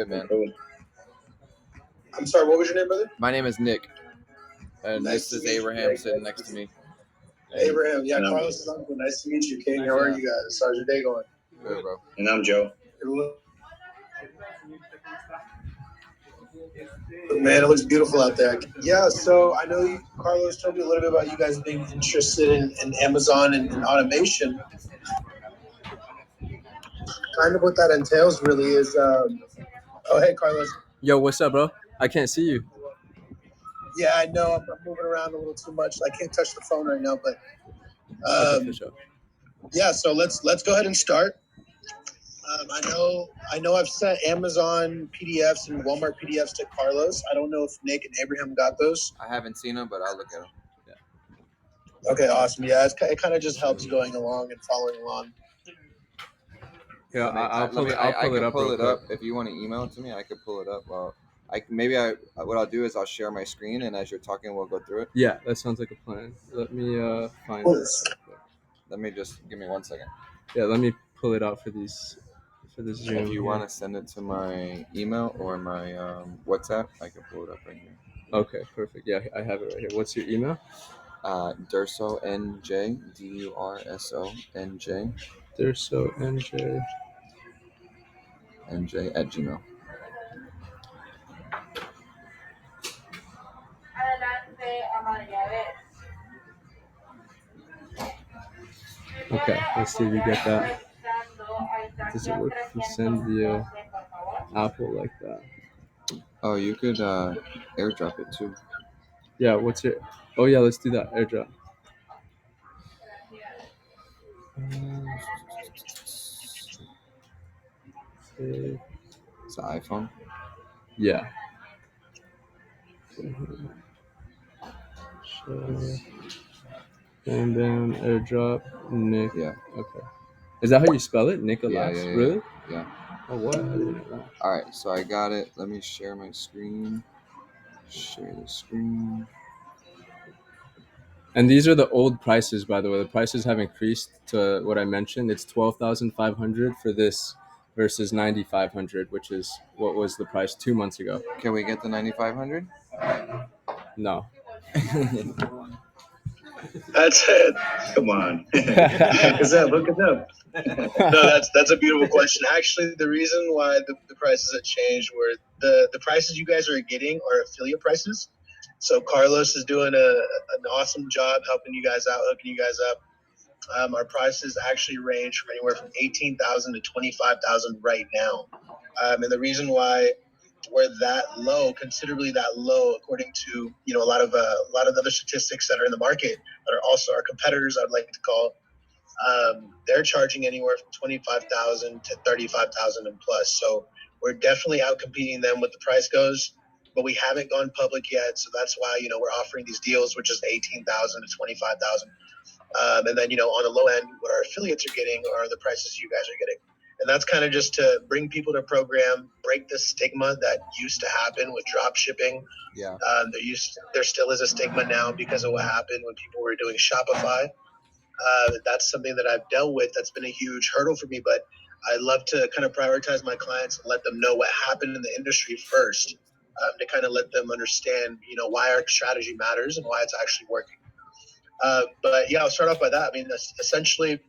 Good, man. I'm sorry, what was your name, brother? My name is Nick, and Nice this to is meet you, Abraham Nick. sitting next to me. Abraham, yeah, Carlos' uncle. Nice to meet you, King. How are you guys? How's your day going? Good, bro. And I'm Joe. Man, it looks beautiful out there. Yeah, so I know Carlos told me a little bit about you guys being interested in Amazon and automation. Kind of what that entails really is, oh, hey, Carlos. Yo, what's up, bro? I can't see you. Yeah, I know I'm moving around a little too much. I can't touch the phone right now, but Okay, for sure. yeah, so let's go ahead and start. I know I've sent Amazon PDFs and Walmart PDFs to Carlos. I don't know if Nick and Abraham got those. I haven't seen him, but I'll look at him. Okay, awesome. Yeah, it kind of just helps going along and following along. Yeah, I'll pull it up pull real it quick. up. If you want to email it to me, I could pull it up. Well, what I'll do is I'll share my screen, and as you're talking, we'll go through it. Yeah, that sounds like a plan. Let me find Cool. this. Let me just give me 1 second. Yeah, let me pull it out for this Zoom. If you want to send it to my email or my WhatsApp, I can pull it up right here. Okay, perfect. Yeah, I have it right here. What's your email? Durso NJ DURSO Durso NJ NJ@gmail. Okay, let's see if you get that. Does it work if you send via Apple like that? Oh, you could airdrop it too. Yeah, what's your... Oh, yeah, let's do that. AirDrop. It's an iPhone. Yeah. Sure. And then AirDrop Nick. Yeah. Okay. Is that how you spell it? Nicholas? Yeah. Really? Yeah. Oh, what? I didn't know that. All right, so I got it. Let me share my screen. Share the screen. And these are the old prices, by the way. The prices have increased to what I mentioned. It's 12,500 for this versus 9,500, which is what was the price 2 months ago. Can we get the 9,500? No. That's it. Come on. Is that look it up? No, that's a beautiful question. Actually, the reason why the prices have changed were the prices you guys are getting are affiliate prices. So Carlos is doing an awesome job helping you guys out, hooking you guys up. Our prices actually range from anywhere from 18,000 to 25,000 right now. And the reason why we're that low, considerably that low, according to a lot of other statistics that are in the market that are also our competitors, I'd like to call. They're charging anywhere from 25,000 to 35,000 and plus. So we're definitely out competing them with the price goes, but we haven't gone public yet. So that's why we're offering these deals, which is 18,000 to 25,000. And then on the low end, what our affiliates are getting are the prices you guys are getting. And that's kind of just to bring people to program, break the stigma that used to happen with drop shipping. Yeah. There still is a stigma now because of what happened when people were doing Shopify. That's something that I've dealt with. That's been a huge hurdle for me, but I love to kind of prioritize my clients and let them know what happened in the industry first, to kind of let them understand, why our strategy matters and why it's actually working. But yeah, I'll start off by that. I mean, essentially,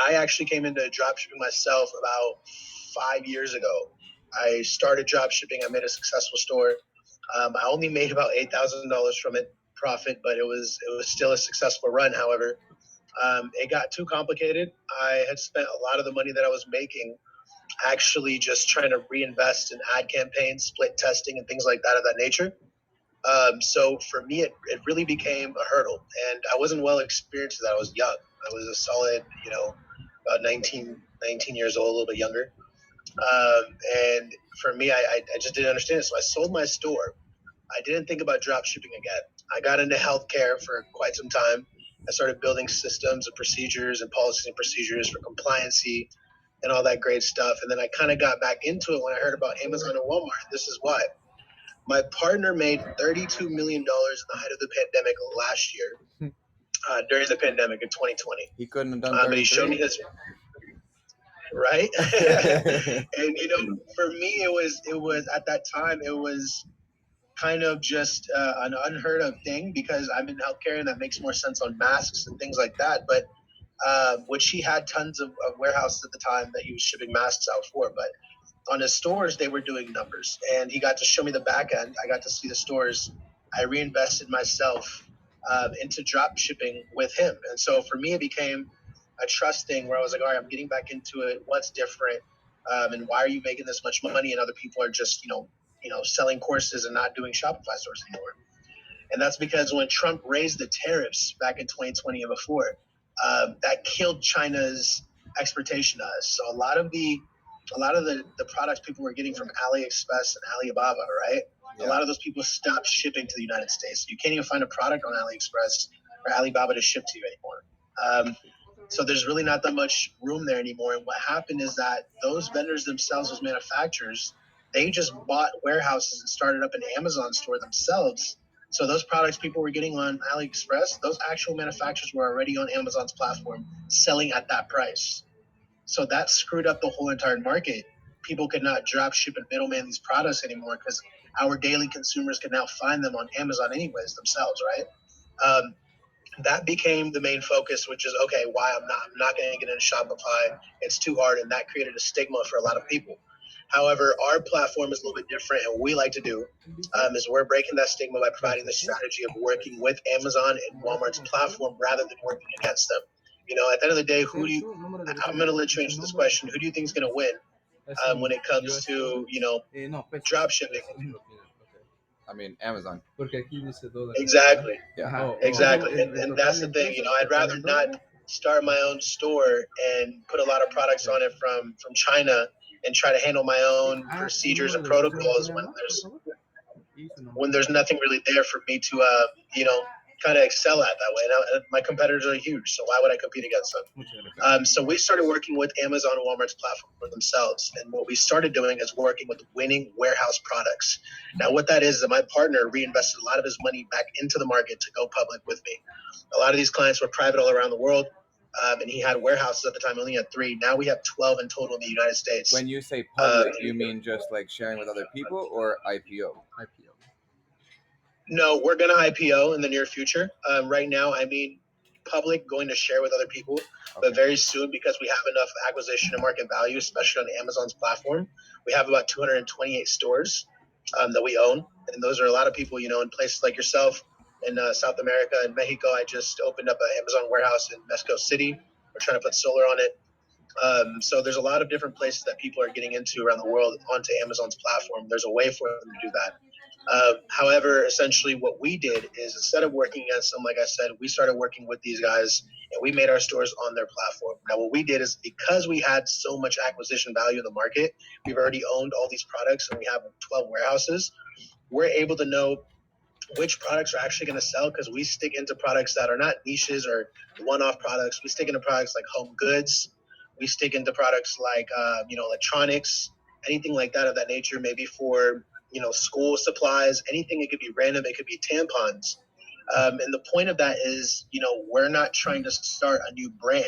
I actually came into dropshipping myself about 5 years ago. I started dropshipping. I made a successful store. I only made about $8,000 from it profit, but it was still a successful run. However, it got too complicated. I had spent a lot of the money that I was making actually just trying to reinvest in ad campaigns, split testing, and things like that of that nature. So for me, it really became a hurdle, and I wasn't well experienced with that. I was young. I was a solid, about 19 years old, a little bit younger. And for me, I just didn't understand it. So I sold my store. I didn't think about drop shipping again. I got into healthcare for quite some time. I started building systems and procedures and policies and procedures for compliancy and all that great stuff. And then I kind of got back into it when I heard about Amazon and Walmart. This is why. My partner made $32 million in the height of the pandemic last year, during the pandemic in 2020. He couldn't have done 33. But he showed me his. right? And for me, it was at that time, it was kind of just an unheard of thing because I'm in healthcare and that makes more sense on masks and things like that. But which he had tons of warehouses at the time that he was shipping masks out for. But on his stores, they were doing numbers, and he got to show me the back end. I got to see the stores. I reinvested myself into drop shipping with him, and so for me, it became a trust thing where I was like, all right, I'm getting back into it. What's different, and why are you making this much money, and other people are just selling courses and not doing Shopify stores anymore? And that's because when Trump raised the tariffs back in 2020 and before, that killed China's exportation to us. So a lot of the products people were getting from AliExpress and Alibaba, right? Yeah. A lot of those people stopped shipping to the United States. You can't even find a product on AliExpress or Alibaba to ship to you anymore. So there's really not that much room there anymore. And what happened is that those vendors themselves, those manufacturers, they just bought warehouses and started up an Amazon store themselves. So those products people were getting on AliExpress, those actual manufacturers were already on Amazon's platform selling at that price. So that screwed up the whole entire market. People could not drop ship and middleman these products anymore because our daily consumers can now find them on Amazon anyways themselves, right? That became the main focus, which is okay. Why I'm not going to get into Shopify. It's too hard, and that created a stigma for a lot of people. However, our platform is a little bit different, and what we like to do is we're breaking that stigma by providing the strategy of working with Amazon and Walmart's platform rather than working against them. At the end of the day, I'm going to let you answer this question. Who do you think is going to win when it comes to drop shipping? I mean, Amazon. Exactly. Yeah. Exactly. And that's the thing. I'd rather not start my own store and put a lot of products on it from China and try to handle my own procedures and protocols when there's nothing really there for me to kind of excel at that way. And my competitors are huge, so why would I compete against them? So we started working with Amazon and Walmart's platform for themselves, and what we started doing is working with winning warehouse products. Now, what that is that my partner reinvested a lot of his money back into the market to go public with me. A lot of these clients were private all around the world, and he had warehouses at the time. Only had 3. Now we have 12 in total in the United States. When you say public, you mean just like sharing with other people or IPO? IPO. No, we're going to IPO in the near future. Right now, I mean public, going to share with other people, but very soon, because we have enough acquisition and market value, especially on Amazon's platform, we have about 228 stores that we own, and those are a lot of people, in places like yourself in South America and Mexico. I just opened up an Amazon warehouse in Mexico City. We're trying to put solar on it. So there's a lot of different places that people are getting into around the world onto Amazon's platform. There's a way for them to do that. However, essentially what we did is instead of working against them, like I said, we started working with these guys and we made our stores on their platform. Now, what we did is because we had so much acquisition value in the market, we've already owned all these products and we have 12 warehouses. We're able to know which products are actually going to sell because we stick into products that are not niches or one-off products. We stick into products like home goods. We stick into products like, electronics, anything like that of that nature, maybe for, school supplies, anything. It could be random. It could be tampons. And the point of that is, we're not trying to start a new brand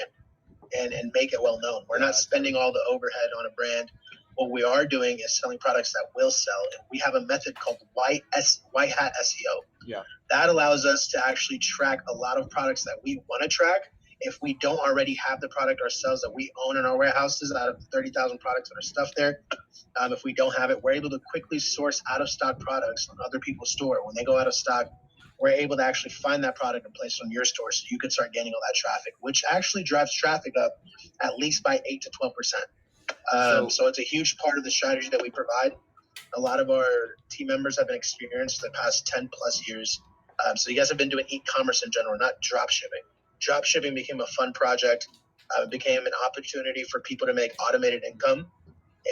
and make it well known. We're not spending all the overhead on a brand. What we are doing is selling products that will sell. And we have a method called white hat SEO. Yeah. That allows us to actually track a lot of products that we want to track. If we don't already have the product ourselves that we own in our warehouses, out of 30,000 products that are stuffed there, if we don't have it, we're able to quickly source out of stock products on other people's store. When they go out of stock, we're able to actually find that product and place it on your store so you can start getting all that traffic, which actually drives traffic up at least by 8 to 12%. So it's a huge part of the strategy that we provide. A lot of our team members have been experienced for the past 10 plus years. So you guys have been doing e-commerce in general, not drop shipping. Drop shipping became a fun project. It became an opportunity for people to make automated income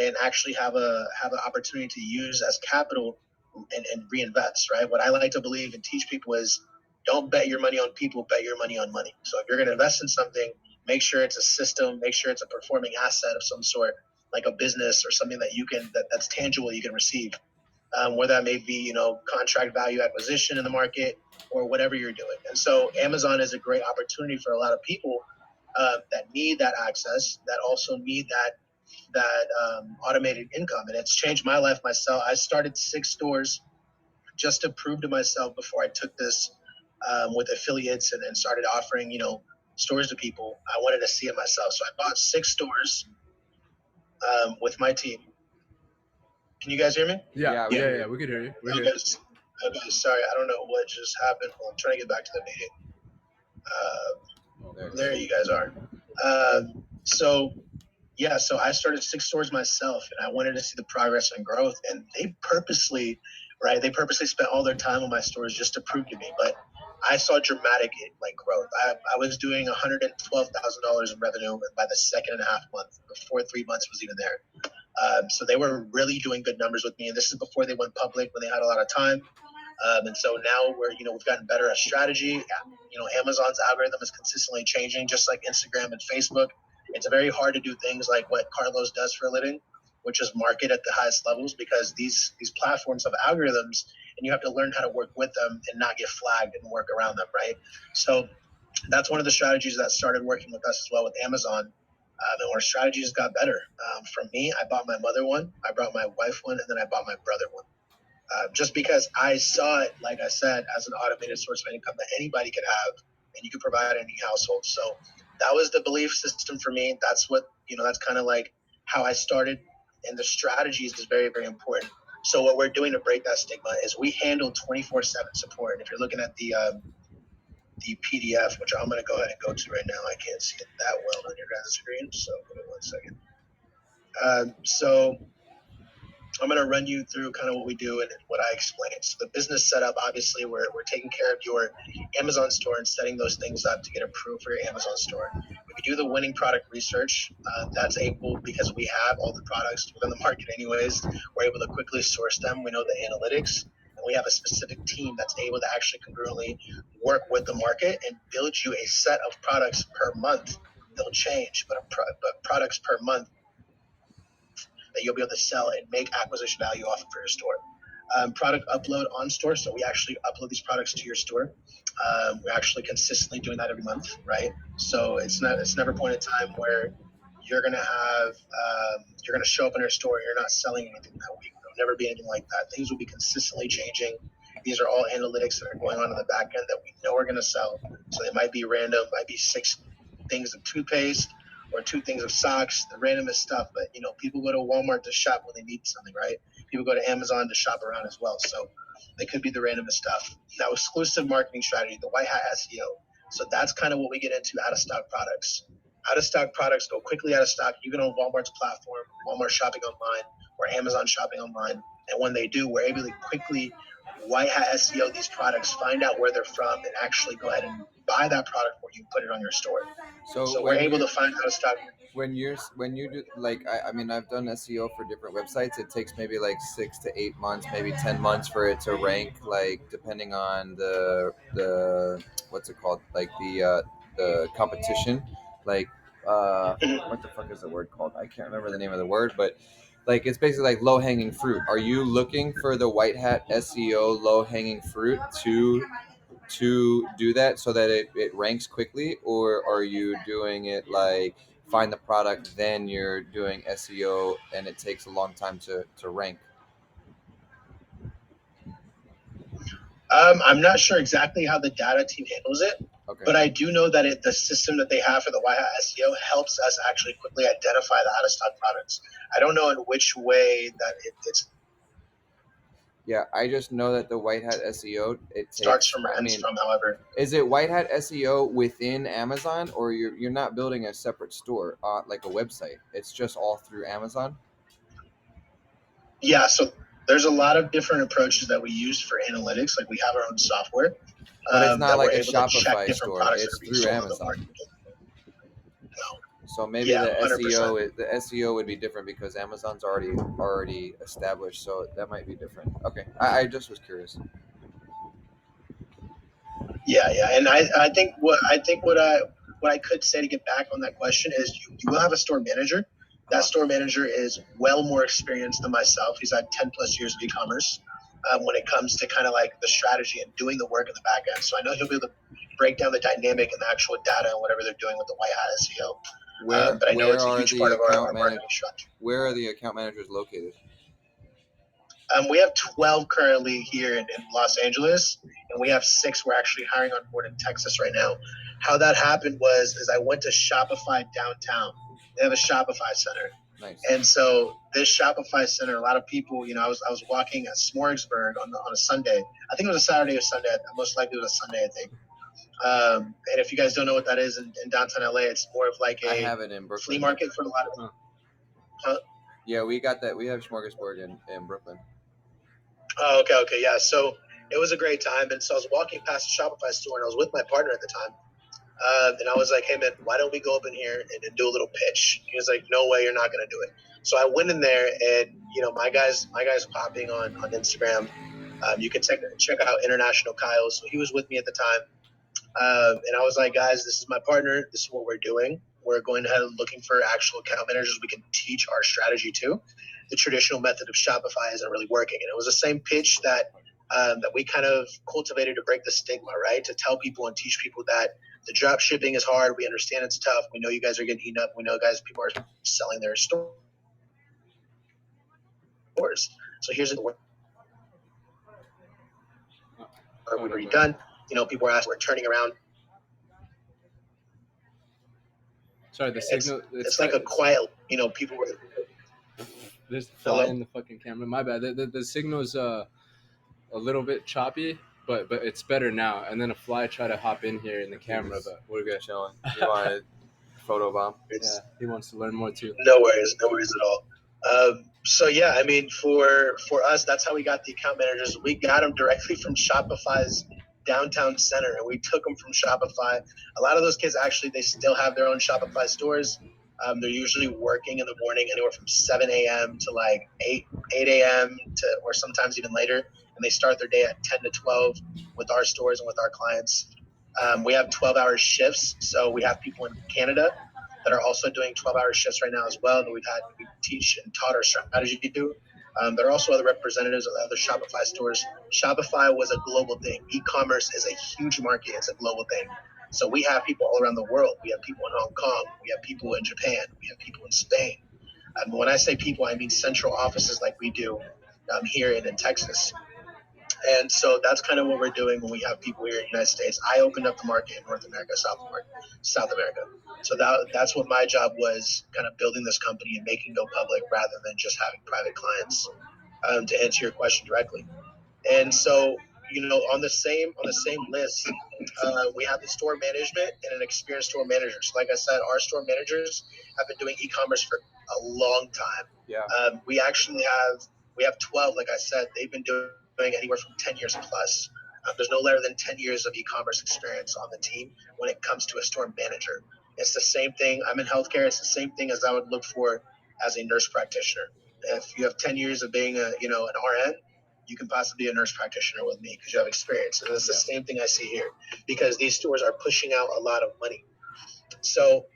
and actually have an opportunity to use as capital and reinvest, right? What I like to believe and teach people is don't bet your money on people, bet your money on money. So if you're going to invest in something, make sure it's a system, make sure it's a performing asset of some sort, like a business or something that you can, that's tangible you can receive. Whether that may be, contract value acquisition in the market or whatever you're doing. And so Amazon is a great opportunity for a lot of people that need that access, that also need that that automated income, and it's changed my life myself. I started 6 stores just to prove to myself before I took this with affiliates and started offering, stores to people. I wanted to see it myself. So I bought 6 stores with my team. Can you guys hear me? Yeah, we yeah, hear yeah. you. We could hear you. We're Okay, here. okay, sorry. I don't know what just happened. Well, I'm trying to get back to the meeting. There it There is. you guys are. So yeah, so I started 6 stores myself, and I wanted to see the progress and growth. And they purposely, right? They purposely spent all their time on my stores just to prove to me. But I saw dramatic growth. I was doing $112,000 in revenue by the second and a half month, before 3 months was even there. So they were really doing good numbers with me, and this is before they went public, when they had a lot of time. And so now we've gotten better at strategy. Amazon's algorithm is consistently changing, just like Instagram and Facebook. It's very hard to do things like what Carlos does for a living, which is market at the highest levels, because these platforms have algorithms, and you have to learn how to work with them and not get flagged and work around them, right? So that's one of the strategies that started working with us as well with Amazon. And our strategies got better. For me, I bought my mother one, I brought my wife one, and then I bought my brother one. Just because I saw it, like I said, as an automated source of income that anybody could have, and you could provide in any household. So that was the belief system for me. That's what, that's kind of like how I started. And the strategies is very, very important. So what we're doing to break that stigma is we handle 24/7 support. And if you're looking at the PDF, which I'm going to go ahead and go to right now, I can't see it that well on your guys' screen. So give me 1 second. So I'm going to run you through kind of what we do and what I explained. So the business setup, obviously, we're taking care of your Amazon store and setting those things up to get approved for your Amazon store. We do the winning product research. That's able, because we have all the products within the market anyways, we're able to quickly source them. We know the analytics, and we have a specific team that's able to actually congruently work with the market and build you a set of products per month. They'll change, but products per month that you'll be able to sell and make acquisition value off of for your store. Product upload on store. So we actually upload these products to your store. We're actually consistently doing that every month, right? So it's never a point in time where you're gonna show up in your store and you're not selling anything that week. There'll never be anything like that. Things will be consistently changing. These are all analytics that are going on in the back end that we know are gonna sell. So they might be random, might be 6 things of toothpaste or 2 things of socks, the randomest stuff. But people go to Walmart to shop when they need something, right? People go to Amazon to shop around as well. So they could be the randomest stuff. Now, exclusive marketing strategy, the white hat SEO. So that's kind of what we get into out of stock products. Out of stock products go quickly out of stock, even on Walmart's platform, Walmart shopping online, or Amazon shopping online. And when they do, we're able to quickly white hat SEO these products, find out where they're from, and actually go ahead and buy that product for you, put it on your store. So So we're able to find out of stock. when you do, like, I mean, I've done SEO for different websites. It takes maybe like 6 to 8 months, maybe 10 months for it to rank, like depending on the what's it called, like the competition, like what the fuck is the word called? I can't remember the name of the word, but like it's basically like low hanging fruit. Are you looking for the white hat SEO low hanging fruit to do that so that it ranks quickly, or are you doing it like find the product, then you're doing SEO and it takes a long time to rank? I'm not sure exactly how the data team handles it, Okay. but I do know that the system that they have for the white hat SEO helps us actually quickly identify the out of stock products. I don't know in which way that it's Yeah, I just know that the white hat SEO, it starts takes, from or I ends mean, from. However, is it white hat SEO within Amazon, or you're not building a separate store, like a website? It's just all through Amazon. yeah. So there's a lot of different approaches that we use for analytics. Like we have our own software But it's not that we're like a able to check Shopify different store, products that it's are being through sold on the Amazon. market. So maybe Yeah, the 100%. SEO would be different because Amazon's already established, so that might be different. Okay, I just was curious. Yeah, and I think what I could say to get back on that question is you will have a store manager. That store manager is well more experienced than myself. He's had 10 plus years of e-commerce when it comes to kind of like the strategy and doing the work in the back end. So I know he'll be able to break down the dynamic and the actual data and whatever they're doing with the white hat SEO. Where But I know where it's a are huge the part of account our managers? marketing strategy. Where are the account managers located? We have 12 currently here in Los Angeles, and we have 6 we're actually hiring on board in Texas right now. How that happened is I went to Shopify downtown. They have a Shopify center. Nice. And so this Shopify center, a lot of people, I was walking at Smorgasburg on a Sunday. I think it was a Saturday or Sunday. Most likely it was a Sunday, I think. And if you guys don't know what that is in downtown LA, it's more of like I a have it in Brooklyn. flea market for a lot of. Huh? Yeah, we got that. We have Smorgasbord in Brooklyn. Oh, okay, yeah. So it was a great time, and so I was walking past the Shopify store, and I was with my partner at the time, and I was like, "Hey, man, why don't we go up in here and do a little pitch?" He was like, "No way, you're not gonna do it." So I went in there, and my guy's popping on Instagram. You can check out International Kyle. So he was with me at the time. And I was like, guys, this is my partner. This is what we're doing. We're going ahead and looking for actual account managers we can teach our strategy to. The traditional method of Shopify isn't really working. And it was the same pitch that we kind of cultivated to break the stigma, right? To tell people and teach people that the drop shipping is hard. We understand it's tough. We know you guys are getting eaten up. We know people are selling their stores. So here's the we've already done. People are asking, we're turning around. Sorry, the signal. It's like a quiet, people were. There's a fly in the fucking camera. My bad. The signal is a little bit choppy, but it's better now. And then a fly tried to hop in here in the camera, but we're good. Chilling. You want a photo bomb? Yeah, he wants to learn more too. No worries at all. So yeah, I mean, for us, that's how we got the account managers. We got them directly from Shopify's downtown center, and we took them from Shopify. A lot of those kids actually, they still have their own Shopify stores. They're usually working in the morning, anywhere from 7 a.m. to like 8 a.m. or sometimes even later, and they start their day at 10 to 12 with our stores and with our clients. We have 12-hour shifts, so we have people in Canada that are also doing 12-hour shifts right now as well that we teach and taught our strategy to. There are also other representatives of other Shopify stores. Shopify was a global thing. E-commerce is a huge market. It's a global thing. So we have people all around the world. We have people in Hong Kong. We have people in Japan. We have people in Spain. When I say people, I mean central offices like we do here in Texas. And so that's kind of what we're doing when we have people here in the United States. I opened up the market in North America, South America. So that's what my job was, kind of building this company and making it go public rather than just having private clients, to answer your question directly. And so, on the same list, we have the store management and an experienced store manager. So like I said, our store managers have been doing e-commerce for a long time. Yeah. We have 12, like I said, they've been doing anywhere from 10 years plus. There's no later than 10 years of e-commerce experience on the team when it comes to a store manager. It's the same thing. I'm in healthcare. It's the same thing as I would look for as a nurse practitioner. If you have 10 years of being an RN, you can possibly be a nurse practitioner with me because you have experience. And it's the same thing I see here because these stores are pushing out a lot of money. So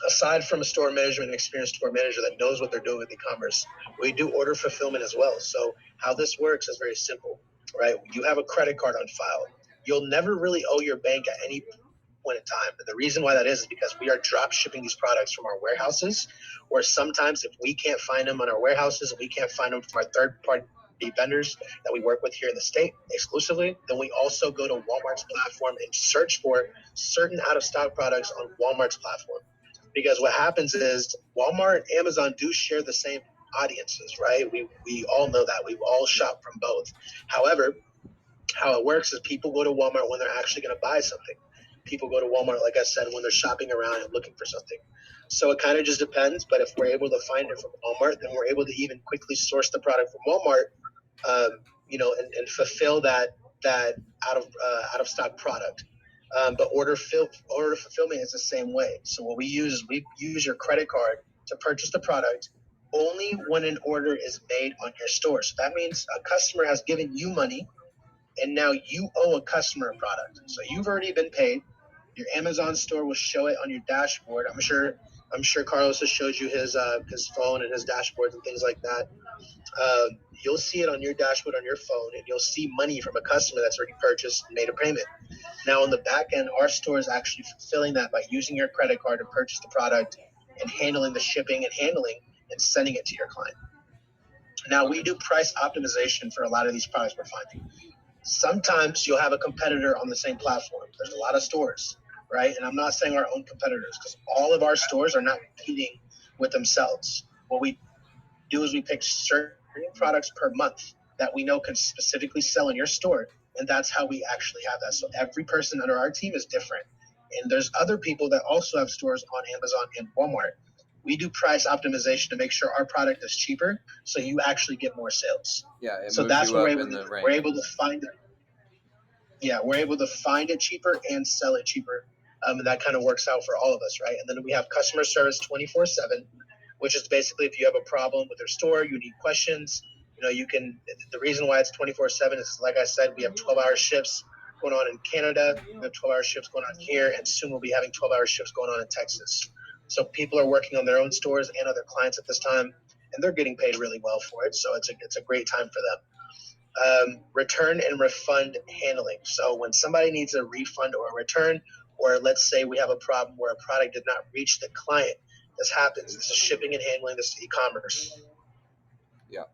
aside from a store management, experienced store manager that knows what they're doing with e-commerce, we do order fulfillment as well. So how this works is very simple, right? You have a credit card on file. You'll never really owe your bank at any point in time. And the reason why that is because we are drop shipping these products from our warehouses, or sometimes if we can't find them on our warehouses and we can't find them from our third-party vendors that we work with here in the state exclusively, then we also go to Walmart's platform and search for certain out-of-stock products on Walmart's platform. Because what happens is Walmart and Amazon do share the same audiences, right? We all know that. We all shop from both. However, how it works is people go to Walmart when they're actually going to buy something. People go to Walmart, like I said, when they're shopping around and looking for something. So it kind of just depends. But if we're able to find it from Walmart, then we're able to even quickly source the product from Walmart, and fulfill that out of stock product. But order fulfillment is the same way. So what we use is we use your credit card to purchase the product only when an order is made on your store. So that means a customer has given you money, and now you owe a customer a product. So you've already been paid. Your Amazon store will show it on your dashboard. I'm sure Carlos has showed you his phone and his dashboards and things like that. You'll see it on your dashboard on your phone, and you'll see money from a customer that's already purchased and made a payment. Now on the back end, our store is actually fulfilling that by using your credit card to purchase the product and handling the shipping and handling and sending it to your client. Now, we do price optimization for a lot of these products we're finding. Sometimes you'll have a competitor on the same platform. There's a lot of stores, right? And I'm not saying our own competitors, because all of our stores are not competing with themselves. What we do is we pick certain products per month that we know can specifically sell in your store, and that's how we actually have that. So every person under our team is different, and there's other people that also have stores on Amazon and Walmart. We do price optimization to make sure our product is cheaper, so you actually get more sales. Yeah, it So moves that's you what up in the rank. we're able to find it. Yeah, we're able to find it cheaper and sell it cheaper. And that kind of works out for all of us, right? And then we have customer service 24/7, which is basically if you have a problem with your store, you need questions, you can. The reason why it's 24/7 is, like I said, we have 12-hour shifts going on in Canada, we have 12-hour shifts going on here, and soon we'll be having 12-hour shifts going on in Texas. So people are working on their own stores and other clients at this time, and they're getting paid really well for it. So it's a great time for them. Return and refund handling. So when somebody needs a refund or a return, or let's say we have a problem where a product did not reach the client, this happens. This is shipping and handling. This is e-commerce. Yeah.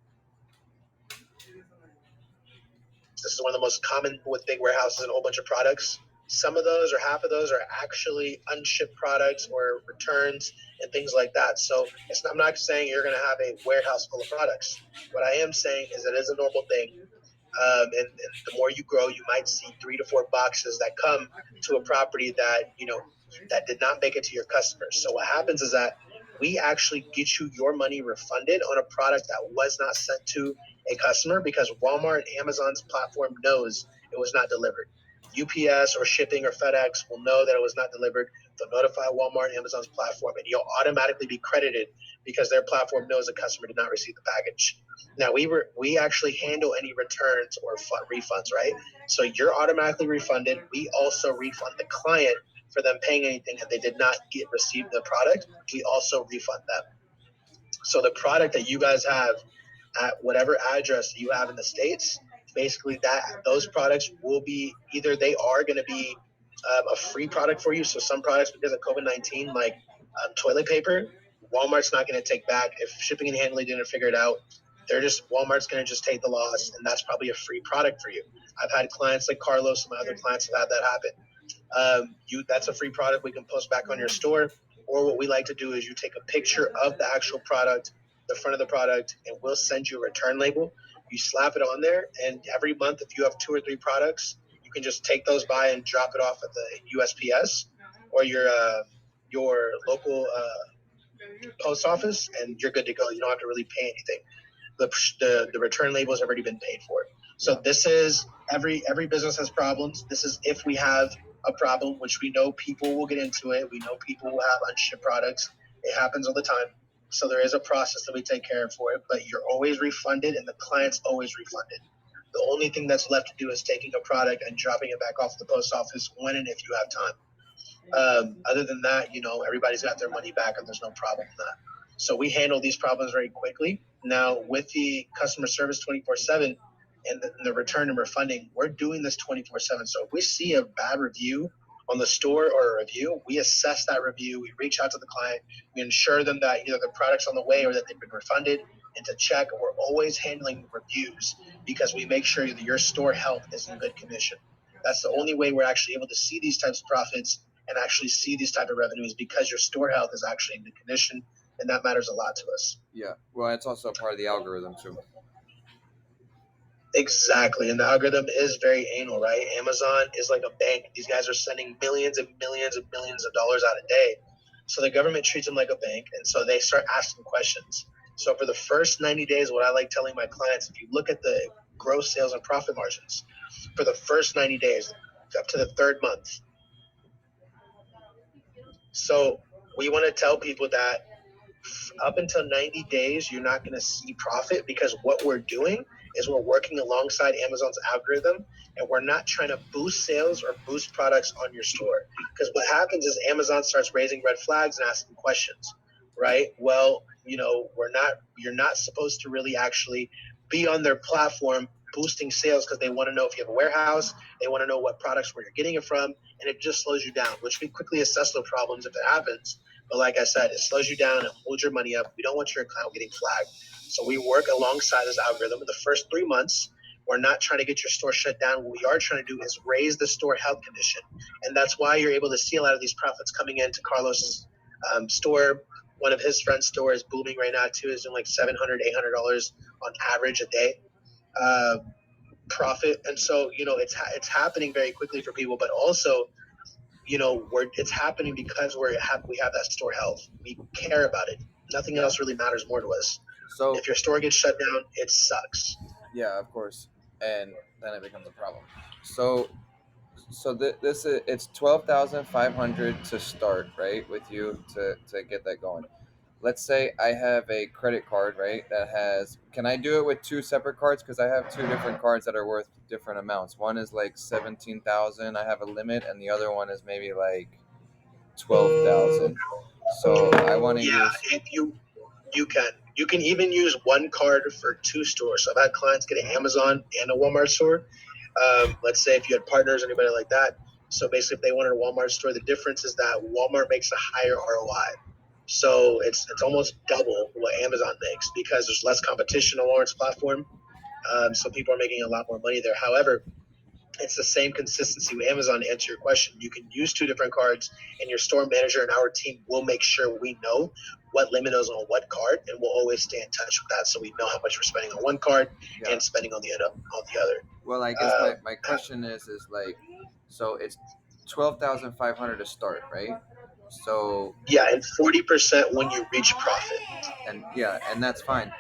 This is one of the most common with big warehouses and a whole bunch of products. Some of those or half of those are actually unshipped products or returns and things like that. So I'm not saying you're going to have a warehouse full of products. What I am saying is it is a normal thing. And the more you grow, you might see 3 to 4 boxes that come to a property that that did not make it to your customers. So what happens is that we actually get you your money refunded on a product that was not sent to a customer, because Walmart and Amazon's platform knows it was not delivered. UPS or shipping or FedEx will know that it was not delivered. They'll notify Walmart and Amazon's platform, and you'll automatically be credited because their platform knows the customer did not receive the package. Now, we actually handle any returns or refunds, right? So you're automatically refunded. We also refund the client for them paying anything if they did not receive the product. We also refund them. So the product that you guys have at whatever address you have in the States, basically those products will be either they are going to be a free product for you. So some products, because of COVID-19, like toilet paper, Walmart's not going to take back. If shipping and handling didn't figure it out, Walmart's going to just take the loss, and that's probably a free product for you. I've had clients like Carlos and my other clients have had that happen. That's a free product we can post back on your store. Or what we like to do is you take a picture of the actual product, the front of the product, and we'll send you a return label. You slap it on there, and every month, if you have 2 or 3 products, you can just take those by and drop it off at the USPS or your local post office, and you're good to go. You don't have to really pay anything. The return label has already been paid for. So this is every business has problems. This is if we have a problem, which we know people will get into it. We know people will have unshipped products. It happens all the time. So there is a process that we take care of for it, but you're always refunded and the client's always refunded. The only thing that's left to do is taking a product and dropping it back off the post office when and if you have time. Other than that, everybody's got their money back and there's no problem with that. So we handle these problems very quickly. Now, with the customer service 24/7 and the return and refunding, we're doing this 24/7. So if we see a bad review on the store or a review, we assess that review. We reach out to the client. We ensure them that either the product's on the way or that they've been refunded. And to check, we're always handling reviews because we make sure that your store health is in good condition. That's the only way we're actually able to see these types of profits and actually see these type of revenues, because your store health is actually in good condition, and that matters a lot to us. Yeah. Well, it's also a part of the algorithm too. Exactly. And the algorithm is very anal, right? Amazon is like a bank. These guys are sending millions and millions and millions of dollars out a day. So the government treats them like a bank. And so they start asking questions. So for the first 90 days, what I like telling my clients, if you look at the gross sales and profit margins for the first 90 days up to the 3rd month. So we want to tell people that up until 90 days, you're not going to see profit, because what we're doing is we're working alongside Amazon's algorithm, and we're not trying to boost sales or boost products on your store. Because what happens is Amazon starts raising red flags and asking questions, right? Well, you're not supposed to really actually be on their platform boosting sales, because they want to know if you have a warehouse, they want to know what products, where you're getting it from, and it just slows you down, which we quickly assess the problems if it happens. But like I said, it slows you down and holds your money up. We don't want your account getting flagged. So we work alongside this algorithm. In the first 3 months, we're not trying to get your store shut down. What we are trying to do is raise the store health condition. And that's why you're able to see a lot of these profits coming into Carlos's store. One of his friends' store is booming right now too. Is doing like $700, $800 on average a day profit. And so it's happening very quickly for people, but also it's happening because we have that store health. We care about it. Nothing else really matters more to us. So If your store gets shut down, it sucks. yeah, of course, and then it becomes a problem. So this is it's 12,500 to start, right? With you to get that going. Let's say I have a credit card, right? That has. Can I do it with two separate cards? Because I have two different cards that are worth different amounts. One is like 17,000. I have a limit, and the other one is maybe like 12,000. So I want to Yeah, use. if you can even use one card for two stores. So I've had clients get an Amazon and a Walmart store. Let's say if you had partners or anybody like that. So basically, if they wanted a Walmart store, the difference is that Walmart makes a higher ROI. So it's almost double what Amazon makes because there's less competition on Walmart's platform. So people are making a lot more money there. However, it's the same consistency with Amazon. To answer your question, you can use two different cards, and your store manager and our team will make sure we know what limit is on what card, and we'll always stay in touch with that, so we know how much we're spending on one card Yeah. and spending on the other. Well, I guess my question is like, so it's 12,500 to start, right? So Yeah, and 40% when you reach profit. and yeah, and that's fine,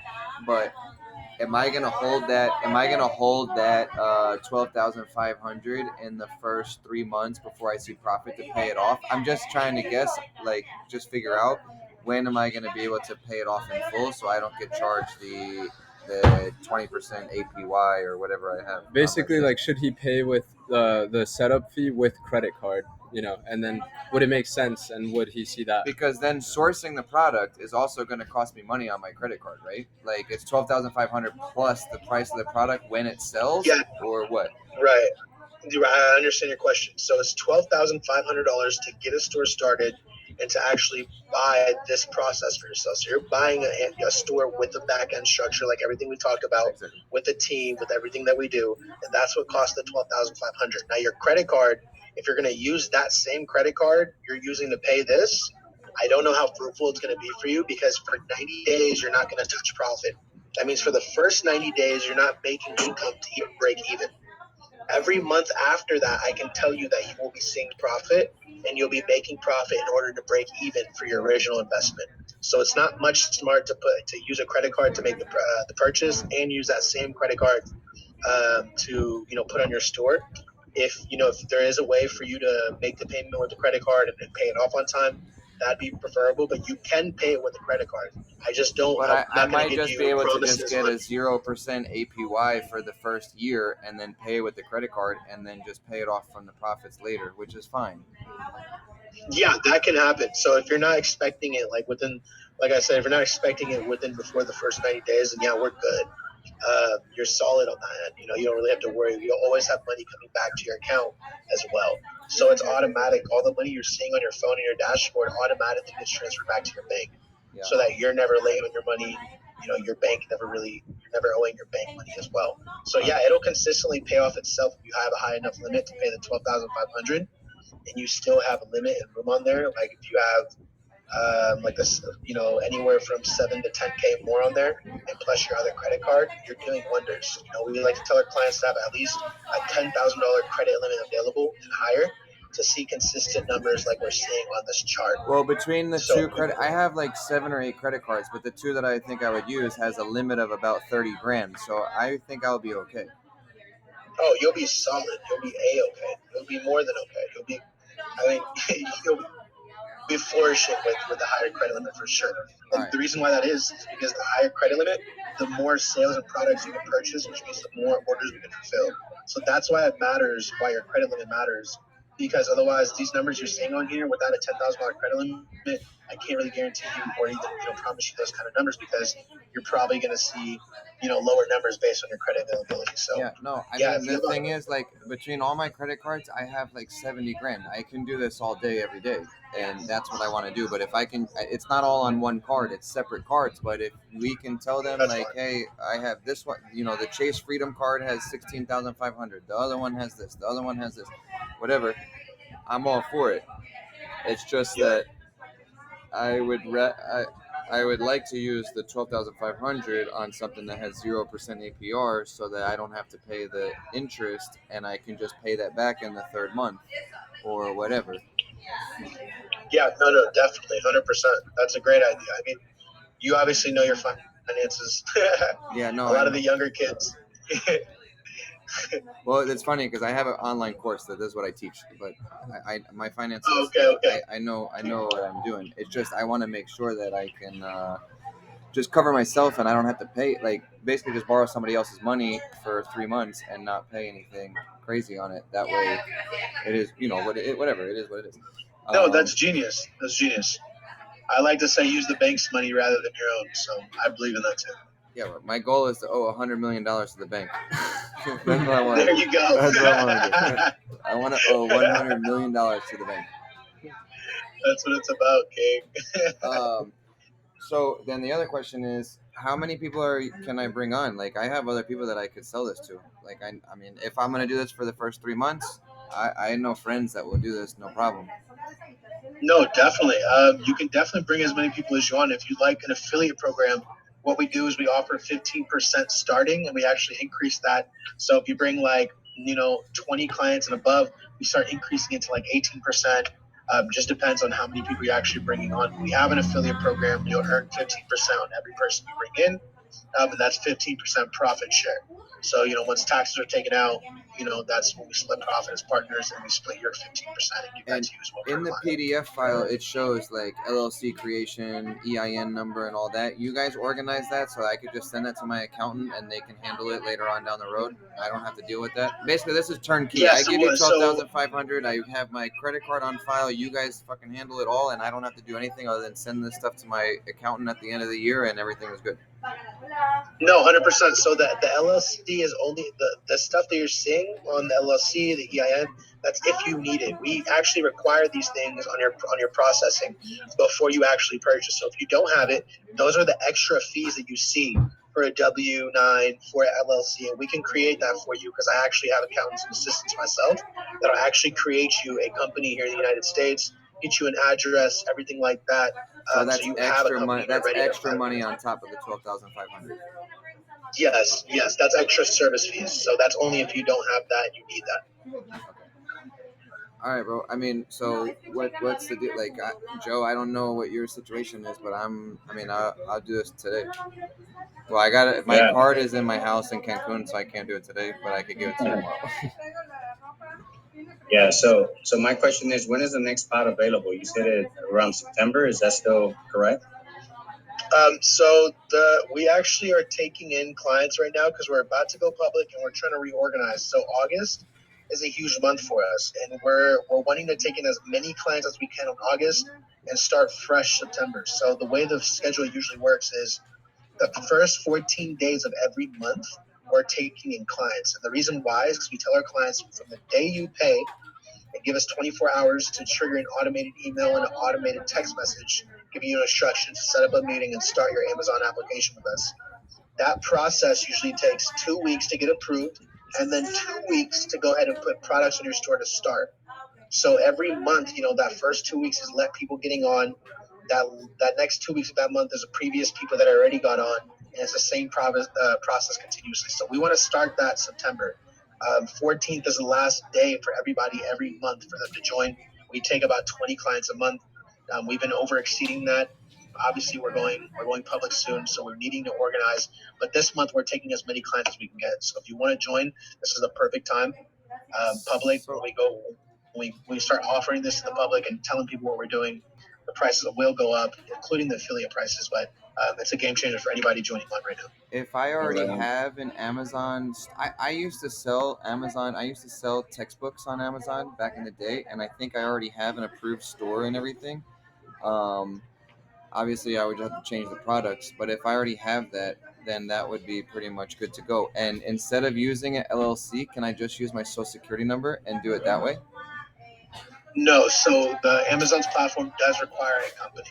but am I gonna hold that? Am I gonna hold that 12,500 in the first 3 months before I see profit to pay it off? I'm just trying to guess, like, just figure out when am I gonna be able to pay it off in full, so I don't get charged the 20% APY or whatever I have. Basically, like, should he pay with the setup fee with credit card? And then would it make sense, and would he see that? Because then sourcing the product is also going to cost me money on my credit card, right? Like it's 12,500 plus the price of the product when it sells, Yeah, or what? right. I understand your question. So it's $12,500 to get a store started and to actually buy this process for yourself. So you're buying a store with a back end structure, like everything we talked about, Exactly. with a team, with everything that we do, and that's what costs the $12,500. Now your credit card, if you're going to use that same credit card you're using to pay this, I don't know how fruitful it's going to be for you because for 90 days you're not going to touch profit. That means for the first 90 days you're not making income to even break even. Every month after that, I can tell you that you will be seeing profit and you'll be making profit in order to break even for your original investment. So it's not much smart to use a credit card to make the purchase and use that same credit card to put on your store. If there is a way for you to make the payment with the credit card and pay it off on time, that'd be preferable. But you can pay it with a credit card. I just don't. But I'm I not going to might give just be you able to just promises get on. a 0% APY for the first year and then pay with the credit card and then just pay it off from the profits later, which is fine. Yeah, that can happen. So if you're not expecting it like I said, if you're not expecting it within before the first 90 days, then yeah, we're good. You're solid on that end. You don't really have to worry. You'll always have money coming back to your account as well. So it's automatic. All the money you're seeing on your phone and your dashboard automatically gets transferred back to your bank, Yeah. so that you're never late on your money. Your bank you're never owing your bank money as well. So yeah, it'll consistently pay off itself if you have a high enough limit to pay the 12,500, and you still have a limit and room on there. Like if you have like this, anywhere from 7 to 10K more on there, and plus your other credit card, you're doing wonders. We like to tell our clients to have at least a $10,000 credit limit available and higher to see consistent numbers like we're seeing on this chart. Well, between the So, two credit, I have like 7 or 8 credit cards, but the two that I think I would use has a limit of about 30 grand. So I think I'll be okay. oh, you'll be solid. You'll be a-okay. You'll be more than okay. You'll be flourishing with a higher credit limit for sure. All And right. the reason why that is because the higher credit limit, the more sales and products you can purchase, which means the more orders we can fulfill. So that's why it matters, why your credit limit matters. Because otherwise, these numbers you're seeing on here without a $10,000 credit limit, I can't really guarantee you or even promise you those kind of numbers because you're probably going to see lower numbers based on your credit availability. So Yeah, no, I yeah, mean if you the have a thing is, like, between all my credit cards, I have like 70 grand. I can do this all day, every day, and that's what I want to do. But if I can, it's not all on one card; it's separate cards. But if we can tell them, that's like, fine. hey, I have this one, the Chase Freedom card has 16,500. The other one has this. The other one has this. Whatever, I'm all for it. It's just Yeah. that I would like to use the 12,500 on something that has 0% APR, so that I don't have to pay the interest, and I can just pay that back in the third month or whatever. Yeah, no, definitely, 100%. That's a great idea. I mean, you obviously know your finances. Yeah, no, A I lot of know. the younger kids. Well, it's funny because I have an online course that is what I teach, but my finances, Okay, okay. I know what I'm doing. It's just I want to make sure that I can just cover myself and I don't have to pay, like, basically just borrow somebody else's money for 3 months and not pay anything crazy on it. That way, it is whatever it is what it is. No, Um, that's genius. That's genius. I like to say use the bank's money rather than your own. So I believe in that too. yeah, but my goal is to owe $100 million to the bank. That's what I want There to do. you go. That's what I want to do. I want to owe $100 million to the bank. That's what it's about, King. Um, so then the other question is, how many people can I bring on? Like, I have other people that I could sell this to. Like, I mean, if I'm gonna do this for the first 3 months, I know friends that will do this, no problem. No, definitely. You can definitely bring as many people as you want. If you like an affiliate program, what we do is we offer 15% starting, and we actually increase that. So if you bring 20 clients and above, we start increasing it to like 18%. Just depends on how many people you're actually bringing on. We have an affiliate program. You'll earn 15% on every person you bring in, and that's 15% profit share. So once taxes are taken out, that's when we split profit as partners, and we split your 15% and give that And to you as well per in the client. PDF file, it shows like LLC creation, EIN number, and all that. You guys organize that so I could just send that to my accountant and they can handle it later on down the road. I don't have to deal with that. Basically, this is turnkey. Yeah, I give you twelve so thousand five hundred. I have my credit card on file. You guys fucking handle it all, and I don't have to do anything other than send this stuff to my accountant at the end of the year, and everything is good. no, 100%. So the LLC is only the stuff that you're seeing on the LLC, the EIN. That's if you need it. We actually require these things on your processing before you actually purchase. So if you don't have it, those are the extra fees that you see for a W-9 for an LLC, and we can create that for you because I actually have accountants and assistants myself that'll actually create you a company here in the United States, get you an address, everything like that. So So that's you have a extra company money. and you're That's ready to. extra money on top of the 12,500. Yes, yes, that's extra service fees. So that's only if you don't have that, you need that. All right, bro. I mean, so what's the deal? Like, Joe, I don't know what your situation is, but I mean, I'll do this today. Well, I got it. My Yeah. card is in my house in Cancun, so I can't do it today, but I could give it to you tomorrow. Yeah. So my question is, when is the next spot available? You said it around September. Is that still correct? So we actually are taking in clients right now because we're about to go public and we're trying to reorganize. So August is a huge month for us, and we're wanting to take in as many clients as we can in August and start fresh September. So the way the schedule usually works is the first 14 days of every month we're taking in clients, and the reason why is because we tell our clients from the day you pay and give us 24 hours to trigger an automated email and an automated text message giving you instructions to set up a meeting and start your Amazon application with us. That process usually takes 2 weeks to get approved and then 2 weeks to go ahead and put products in your store to start. So every month, that first 2 weeks is let people getting on. That next 2 weeks of that month is a previous people that already got on, and it's the same process continuously. So we want to start that September. 14th is the last day for everybody every month for them to join. We take about 20 clients a month. We've been over exceeding that. Obviously, we're going public soon, so we're needing to organize. But this month, we're taking as many clients as we can get. So if you want to join, this is the perfect time. Public, when So we start offering this to the public and telling people what we're doing, the prices will go up, including the affiliate prices. But it's a game changer for anybody joining on right now. if I All already right. have an Amazon, I used to sell Amazon. I used to sell textbooks on Amazon back in the day, and I think I already have an approved store and everything. Um, obviously I would have to change the products. But if I already have that, then that would be pretty much good to go. And instead of using an LLC, can I just use my social security number and do it that way? No, so the Amazon's platform does require a company.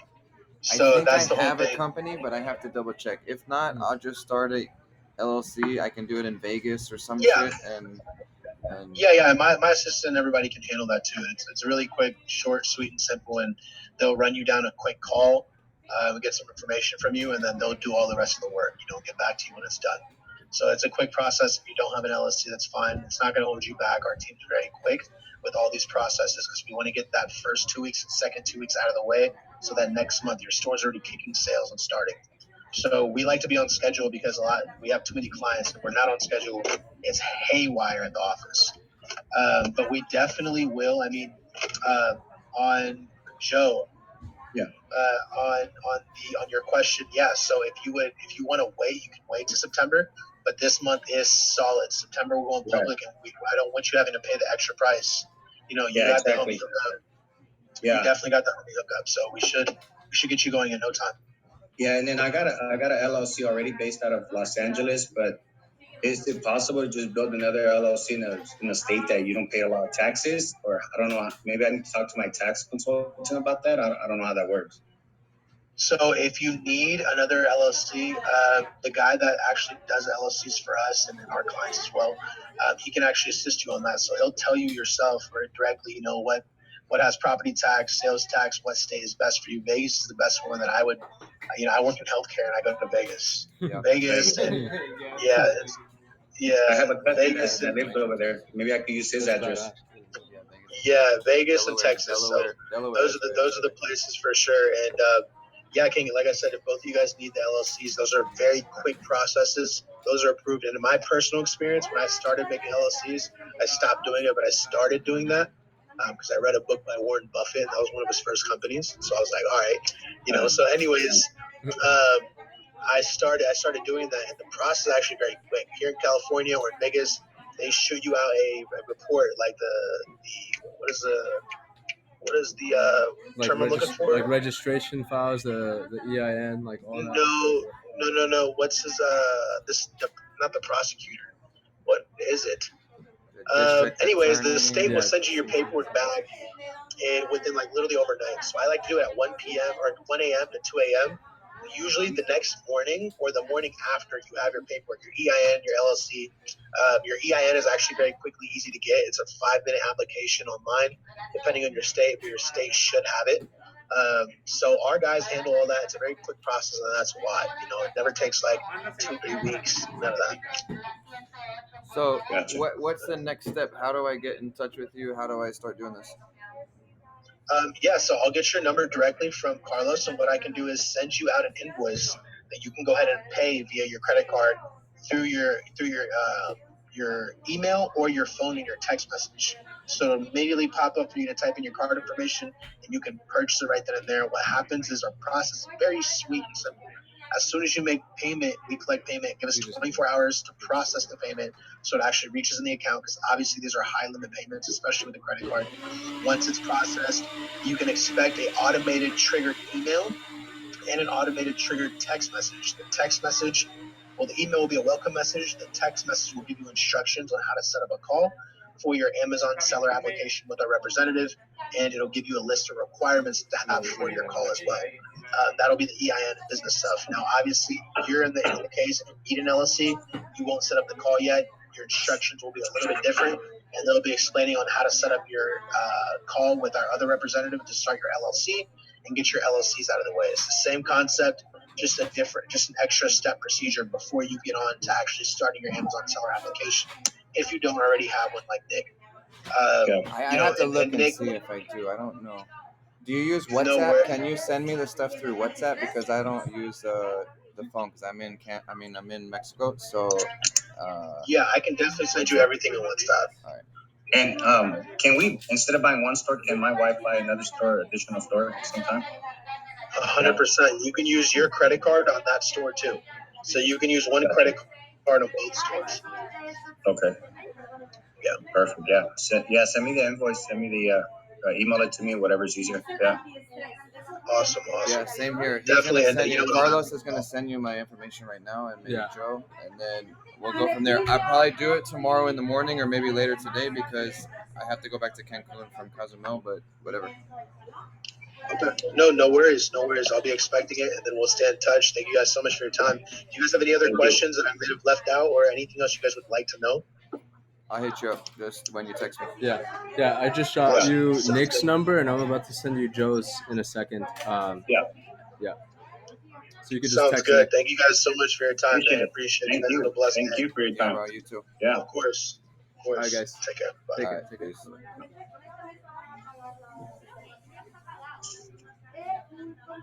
I So think I that's the whole have a thing. company, but I have to double check. If not, I'll just start a LLC. I can do it in Vegas or some Yeah, shit, and yeah. My assistant, everybody can handle that too. It's really quick, short, sweet, and simple, and they'll run you down a quick call, get some information from you, and then they'll do all the rest of the work. Get back to you when it's done. So it's a quick process. If you don't have an LLC, that's fine. It's not going to hold you back. Our team's very quick with all these processes because we want to get that first 2 weeks and second 2 weeks out of the way, so that next month your store's already kicking sales and starting. So we like to be on schedule because we have too many clients. If we're not on schedule, it's haywire at the office. But we definitely will. I mean, uh, on Joe, Yeah. on your question, yes. So if you want to wait, you can wait to September. But this month is solid. September we're going Right. public, and I don't want you having to pay the extra price. You Yeah, got the homie exactly. hookup. You Yeah. definitely got the homie hookup. So we should get you going in no time. Yeah, and then I got a LLC already based out of Los Angeles, but is it possible to just build another LLC in a state that you don't pay a lot of taxes? Or I don't know, maybe I need to talk to my tax consultant about that. I don't know how that works. So if you need another LLC, the guy that actually does LLCs for us and our clients as well, he can actually assist you on that. So he'll tell you yourself or directly, what has property tax, sales tax, what state is best for you. Vegas is the best one that I would. I work in healthcare and I go to Vegas. yeah. Vegas and yeah, I yeah, have a cousin that, Vegas that and lives over there. Maybe I could use his address. Yeah, Vegas is yeah, nice. Vegas and Delaware, Texas. So Delaware, Delaware is good. those are the places for sure. And yeah, King, like I said, if both of you guys need the LLCs, those are very quick processes. Those are approved. And in my personal experience, when I started making LLCs, I stopped doing it, but I started doing that because I read a book by Warren Buffett. That was one of his first companies. So I was like, all right. So anyways, um, I started doing that, and the process is actually very quick. Here in California or in Vegas, they shoot you out a report like the what is the term I'm looking for? like registration files, the EIN, like all that. No, no. What's his not the prosecutor. What is it? The district Anyways, the attorney. state will Yeah. send you your paperwork back and within like literally overnight. So I like to do it at 1 p.m. or 1 a.m. to 2 a.m. Usually the next morning or the morning after you have your paperwork, your EIN, your LLC. Your EIN is actually very quickly easy to get. It's a 5-minute application online, depending on your state, but your state should have it. So our guys handle all that. It's a very quick process, and that's why it never takes like 2-3 weeks. None of that. So, Gotcha. what's the next step? How do I get in touch with you? How do I start doing this? Yeah, so I'll get your number directly from Carlos, and what I can do is send you out an invoice that you can go ahead and pay via your credit card through your email or your phone and your text message. So it'll immediately pop up for you to type in your card information, and you can purchase it right then and there. What happens is our process is very sweet and simple. As soon as you make payment, we collect payment. Give us 24 hours to process the payment so it actually reaches in the account because obviously these are high limit payments, especially with a credit card. Once it's processed, you can expect a automated triggered email and an automated triggered text message. The email will be a welcome message. The text message will give you instructions on how to set up a call for your Amazon seller application with our representative, and it'll give you a list of requirements to have for your call as well. That'll be the EIN and business stuff. Now, obviously, you're in the case if you need an LLC, you won't set up the call yet. Your instructions will be a little bit different, and they'll be explaining on how to set up your call with our other representative to start your LLC and get your LLCs out of the way. It's the same concept, just an extra step procedure before you get on to actually starting your Amazon seller application. If you don't already have one, like Nick, Yeah. I have to look and and Nick, see if I do. I don't know. Do you use no WhatsApp? where. Can you send me the stuff through WhatsApp because I don't use the phone because I'm in Mexico. So, Yeah, I can definitely send you WhatsApp. everything in WhatsApp. All right. And can we, instead of buying one store, can my wife buy another store, additional store at the same time? 100%. You can use your credit card on that store too. So you can use one credit card on both stores. Okay. Yeah. Perfect. Yeah. Send me the invoice. Send me the email it to me. Whatever's easier. Yeah. Awesome, Yeah, awesome. same here. He's Definitely, gonna and send you you. know what? Carlos is gonna send you my information right now, and maybe Yeah. Joe, and then we'll go from there. I'll probably do it tomorrow in the morning, or maybe later today, because I have to go back to Cancun from Cozumel. But whatever. Okay. No, no worries, no worries. I'll be expecting it, and then we'll stay in touch. Thank you guys so much for your time. Do you guys have any other Thank you. questions that I may have left out, or anything else you guys would like to know? I'll hit you up just when you text me. Yeah, yeah. I just All shot right. you Sounds Nick's good. number, and I'm about to send you Joe's in a second. Yeah. Yeah. So you could just Sounds text good. Nick. Thank you guys so much for your time, Appreciate man. it. Appreciate it. You Thank guys have a you. blessed Thank day. you for your Yeah, time. bro. You too. Yeah. Of course. Of All right, course. guys. Take care. Bye. Take All care. right, Take care. peace. Bye-bye.